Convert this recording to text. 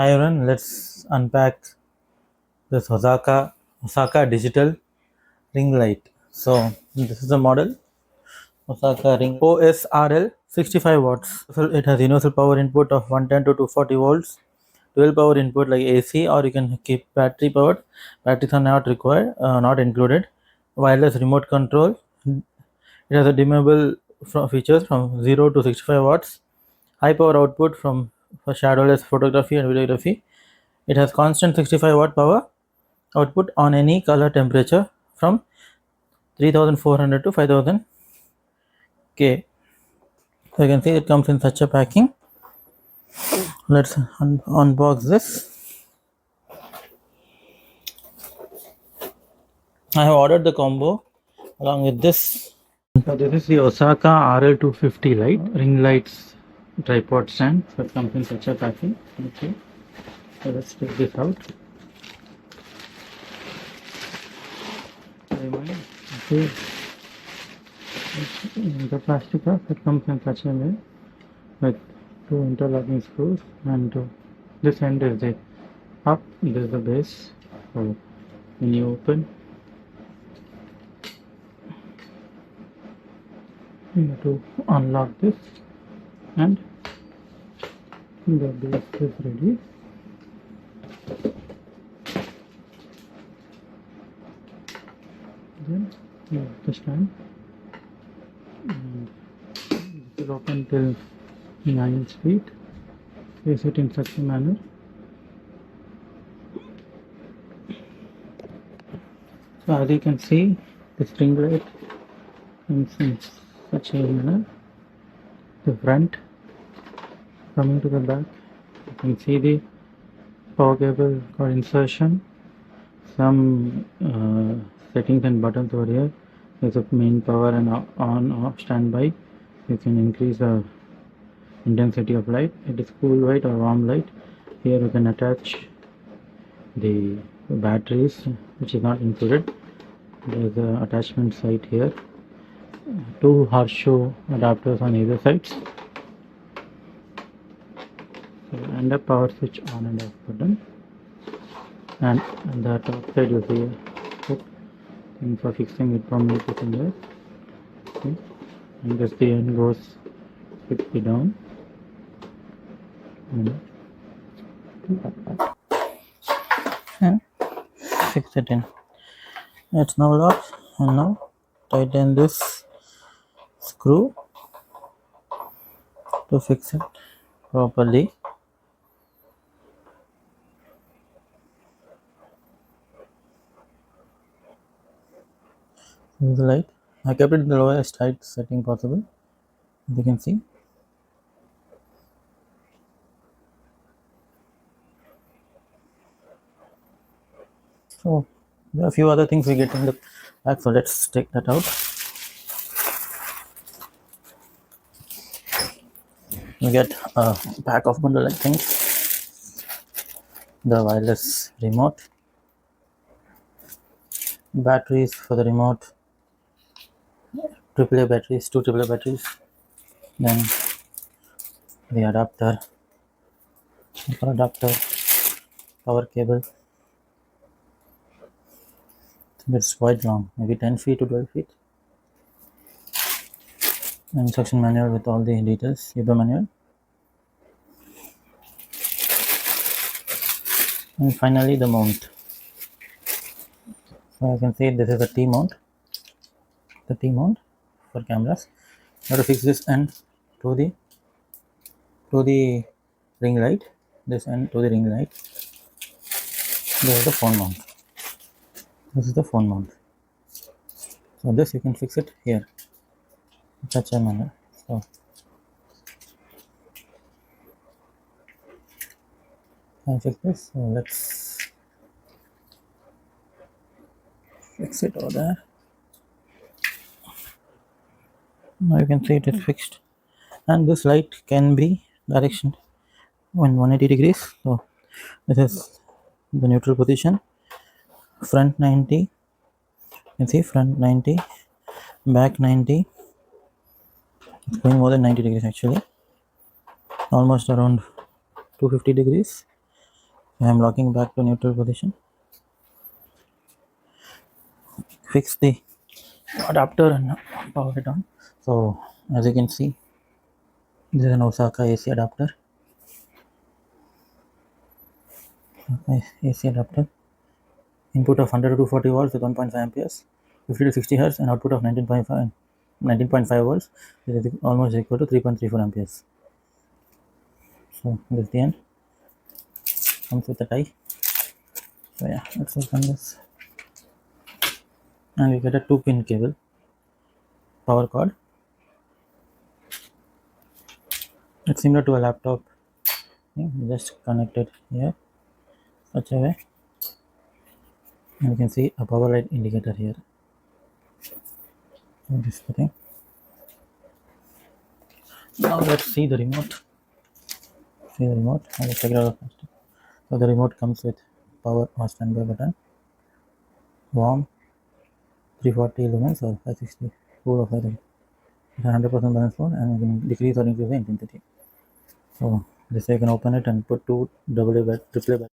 Hi everyone, let's unpack this Osaka digital ring light. So this is the model Osaka ring OSRL 65 watts. So it has universal power input of 110 to 240 volts, dual power input like AC, or you can keep battery powered. Batteries are not required, not included. Wireless remote control. It has a dimmable features from 0 to 65 watts. High power output for shadowless photography and videography. It has constant 65 watt power output on any color temperature from 3400 to 5000 K. So you can see it comes in such a packing. Let's unbox this. I have ordered the combo along with this. So this is the Osaka RL250 light, ring lights tripod stand. So it comes in such a packing. Okay. So let's take this out. Okay. The plastic cup, it comes in such a way with two interlocking screws, and this end is the up, this is the base. So when you open, you have to unlock this, and the base is ready. Then you have the stand, and this is open till 9 feet. Place it in such a manner. So as you can see, the ring light comes in such a manner. The front, coming to the back, you can see the power cable cord insertion, some settings and buttons over here. There's a main power and on off standby. You can increase the intensity of light. It is cool light or warm light. Here you can attach the batteries, which is not included. There's a attachment site here, two horseshoe adapters on either sides, and a power switch on and off button. And on the top side you see a hook thing for fixing it permanently in there. Okay. And this the end goes quickly down. And fix it in. It's now locked, and now tighten this screw to fix it properly. This is the light. I kept it in the lowest height setting possible, as you can see. So there are a few other things we get in the pack, so let's take that out. You get a pack of bundle like things, the wireless remote, batteries for the remote, AAA batteries, two AAA batteries, then the adapter, power cable. I think it's quite long, maybe 10 feet to 12 feet. Instruction manual with all the details, user manual. And finally the mount. So you can see this is a T-mount, the T-mount for cameras. You have to fix this end to the ring light, this end to the ring light. This is the phone mount. This is the phone mount. So this you can fix it here in such a manner. So I fix this. So let's fix it over there. Now you can see it is fixed, and this light can be direction in 180 degrees. So this is the neutral position, front 90, you can see front 90, back 90. It's going more than 90 degrees actually, almost around 250 degrees. I am locking back to neutral position. Fix the adapter and power it on. So as you can see, this is an Osaka AC adapter. AC adapter. Input of 100 to 240 volts with 1.5 amperes, 50 to 60 hertz, and output of 19.5 volts. This is almost equal to 3.34 amperes. So this is the end. Comes with a tie. So yeah, let's open this. And we get a 2-pin cable, power cord. It's similar to a laptop. Just connected here, such a way. And you can see a power light indicator here. So this is the thing. Now let's see the remote. See the remote. Let's check it out first. So the remote comes with power or standby button, warm 340 lumens or 560, cool or 530. It's a 100% balance mode, and you can decrease or increase the intensity. So this way you can open it and put two AA triple A